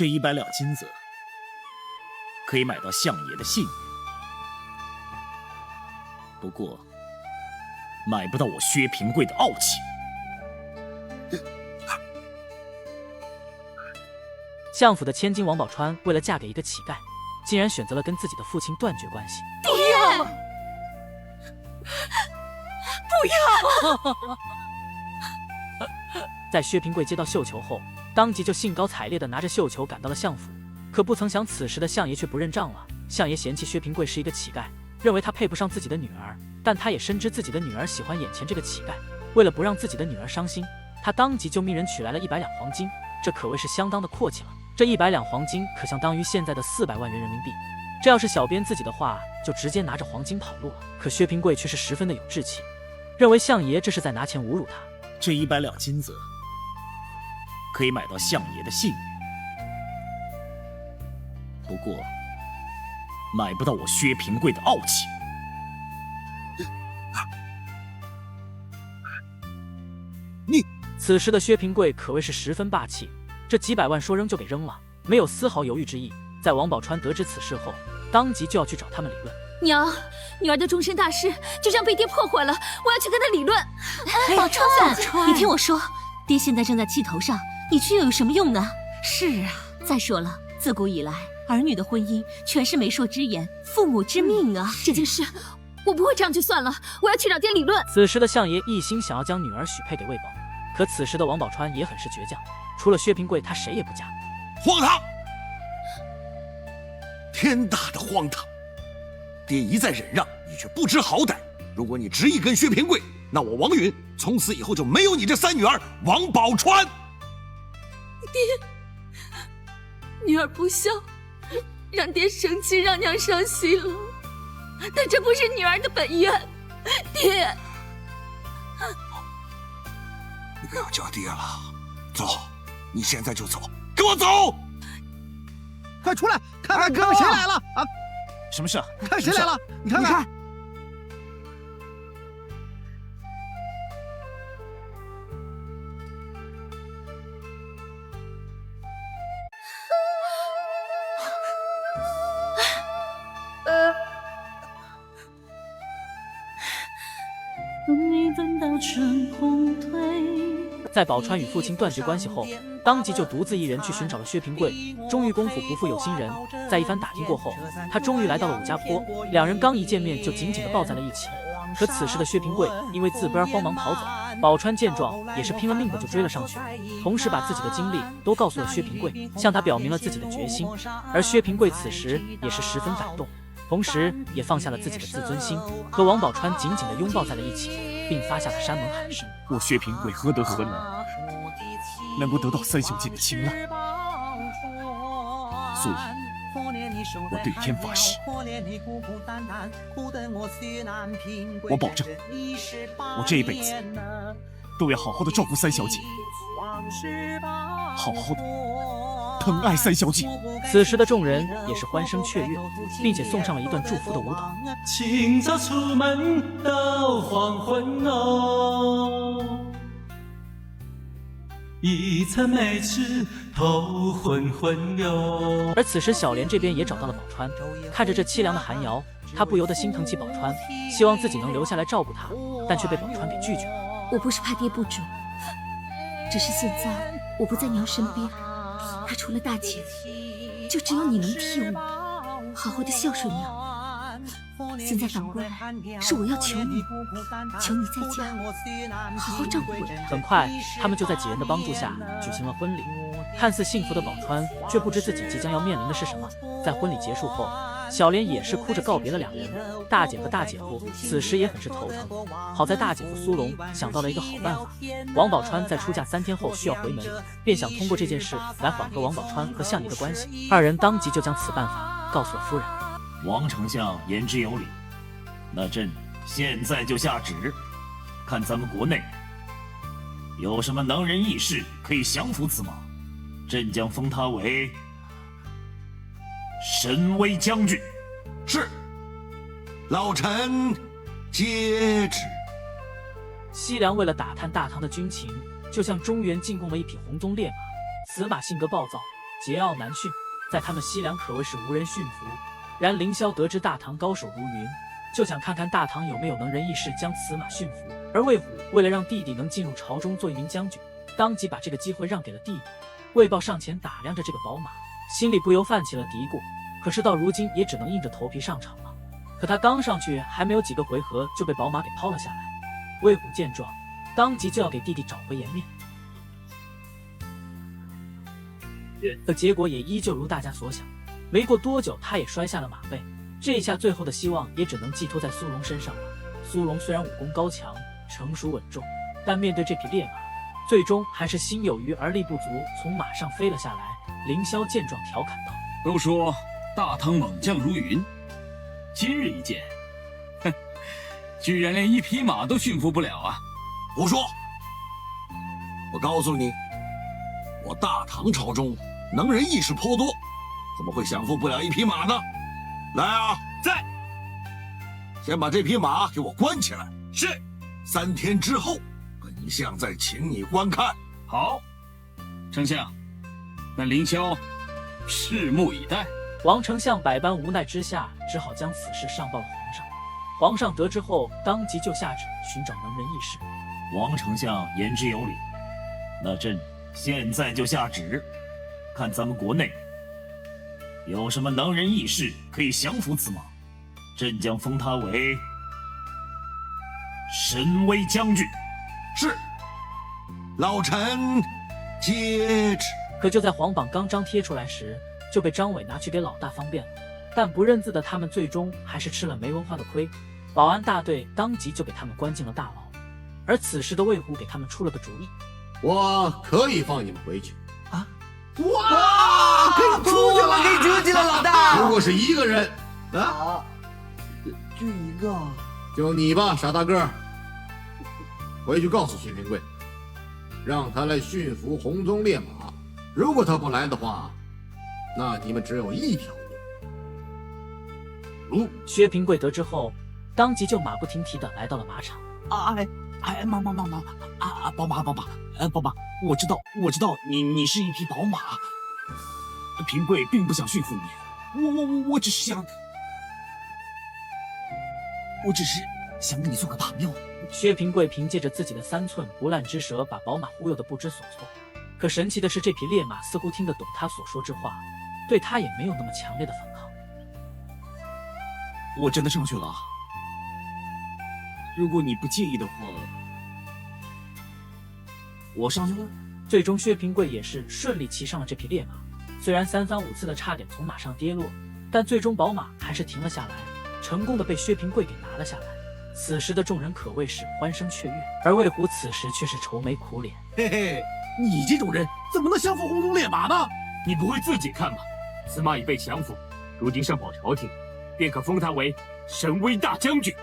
这100两金子可以买到相爷的信誉，不过买不到我薛平贵的傲气。相府的千金王宝钏为了嫁给一个乞丐，竟然选择了跟自己的父亲断绝关系。爹，不要！在薛平贵接到绣球后，当即就兴高采烈地拿着绣球赶到了相府。可不曾想，此时的相爷却不认账了。相爷嫌弃薛平贵是一个乞丐，认为他配不上自己的女儿，但他也深知自己的女儿喜欢眼前这个乞丐。为了不让自己的女儿伤心，他当即就命人取来了100两黄金，这可谓是相当的阔气了。这100两黄金可相当于现在的400万元人民币。这要是小编自己的话，就直接拿着黄金跑路了。可薛平贵却是十分的有志气，认为相爷这是在拿钱侮辱他。这100两金子可以买到相爷的信誉，不过买不到我薛平贵的傲气。此时的薛平贵可谓是十分霸气，这几百万说扔就给扔了，没有丝毫犹豫之意。在王宝钏得知此事后，当即就要去找他们理论。娘，女儿的终身大事就这样被爹破坏了，我要去跟他理论。宝钏，你听我说，爹现在正在气头上，你去又有什么用呢？是啊，再说了，自古以来，儿女的婚姻全是媒妁之言，父母之命啊。这件事我不会这样就算了，我要去找爹理论。此时的相爷一心想要将女儿许配给魏宝，可此时的王宝钏也很是倔强，除了薛平贵，他谁也不嫁。荒唐！天大的荒唐！爹一再忍让，你却不知好歹。如果你执意跟薛平贵，那我王允从此以后就没有你这3女儿王宝钏。爹，女儿不孝，让爹生气，让娘伤心了。但这不是女儿的本愿，爹。你不要叫爹了，走，你现在就走，跟我走！快出来，看看哥哥谁来了啊！什么事？看谁来了？你看看。在宝钏与父亲断绝关系后，当即就独自一人去寻找了薛平贵。终于功夫不负有心人，在一番打听过后，他终于来到了武家坡。两人刚一见面就紧紧地抱在了一起。可此时的薛平贵因为自卑而慌忙跑走，宝钏见状也是拼了命的就追了上去，同时把自己的经历都告诉了薛平贵，向他表明了自己的决心。而薛平贵此时也是十分感动，同时也放下了自己的自尊心，和王宝钏紧紧地拥抱在了一起，并发下了山盟海誓。我薛平贵何德何能，能够得到三小姐的青睐？所以我对天发誓，我保证，我这一辈子都要好好的照顾三小姐，好好的疼爱三小姐。此时的众人也是欢声雀跃，并且送上了一段祝福的舞蹈。清早出门到黄昏哦，一餐没吃头昏昏哟。而此时小莲这边也找到了宝钏，看着这凄凉的寒窑，她不由得心疼起宝钏，希望自己能留下来照顾她，但却被宝钏给拒绝了。我不是怕爹不准，只是现在我不在娘身边，她除了大姐，就只有你能替我好好的孝顺娘。现在反过来是我要求你，求你在家好好照顾我娘。很快，他们就在几人的帮助下举行了婚礼。看似幸福的宝钏，却不知自己即将要面临的是什么。在婚礼结束后，小莲也是哭着告别了两人。大姐和大姐夫此时也很是头疼，好在大姐夫苏龙想到了一个好办法。王宝钏在出嫁3天后需要回门，便想通过这件事来缓和王宝钏和相爷的关系。二人当即就将此办法告诉了夫人。王丞相言之有理，那朕现在就下旨，看咱们国内有什么能人异士可以降服此马，朕将封他为神威将军。是，老臣接旨。西凉为了打探大唐的军情，就向中原进贡了一匹红鬃烈马。此马性格暴躁，桀骜难驯，在他们西凉可谓是无人驯服。然凌霄得知大唐高手如云，就想看看大唐有没有能人异士将此马驯服。而魏虎为了让弟弟能进入朝中做一名将军，当即把这个机会让给了弟弟。魏豹上前打量着这个宝马，心里不由泛起了嘀咕，可是到如今也只能硬着头皮上场了。可他刚上去还没有几个回合，就被宝马给抛了下来。魏虎见状，当即就要给弟弟找回颜面，可结果也依旧如大家所想，没过多久他也摔下了马背。这一下最后的希望也只能寄托在苏龙身上了。苏龙虽然武功高强，成熟稳重，但面对这匹烈马，最终还是心有余而力不足，从马上飞了下来。凌霄见状调侃道：都说大唐猛将如云，今日一见，哼，居然连一匹马都驯服不了啊！胡说！我告诉你，我大唐朝中能人异士颇多，怎么会降服不了一匹马呢？来啊，在！先把这匹马给我关起来。是。3天之后，本相再请你观看。好，丞相，那凌霄拭目以待。王丞相百般无奈之下，只好将此事上报了皇上。皇上得知后，当即就下旨寻找能人异士。王丞相言之有理，那朕现在就下旨，看咱们国内有什么能人异士可以降服此马，朕将封他为神威将军。是，老臣接旨。可就在皇榜刚张贴出来时，就被张伟拿去给老大方便了。但不认字的他们最终还是吃了没文化的亏，保安大队当即就给他们关进了大牢。而此时的魏虎给他们出了个主意：我可以放你们回去啊！哇，可以出去了，可以出去了，老大。如果是一个人啊，就一个，就你吧，傻大个。回去告诉薛平贵，让他来驯服红鬃烈马。如果他不来的话，那你们只有一条路。薛平贵得知后，当即就马不停蹄地来到了马场。妈，宝马，宝马，我知道你是一匹宝马，平贵并不想驯服你，我只是想跟你做个朋友。薛平贵凭借着自己的3寸不烂之舌，把宝马忽悠得不知所措。可神奇的是，这匹烈马似乎听得懂他所说之话，对他也没有那么强烈的反抗。我真的上去了，如果你不介意的话，我上去了。最终薛平贵也是顺利骑上了这匹烈马，虽然3番5次的差点从马上跌落，但最终宝马还是停了下来，成功的被薛平贵给拿了下来。此时的众人可谓是欢声雀跃，而魏虎此时却是愁眉苦脸。嘿嘿，你这种人怎么能降服红鬃烈马呢？你不会自己看吗？此马已被降服，如今上报朝廷，便可封他为神威大将军。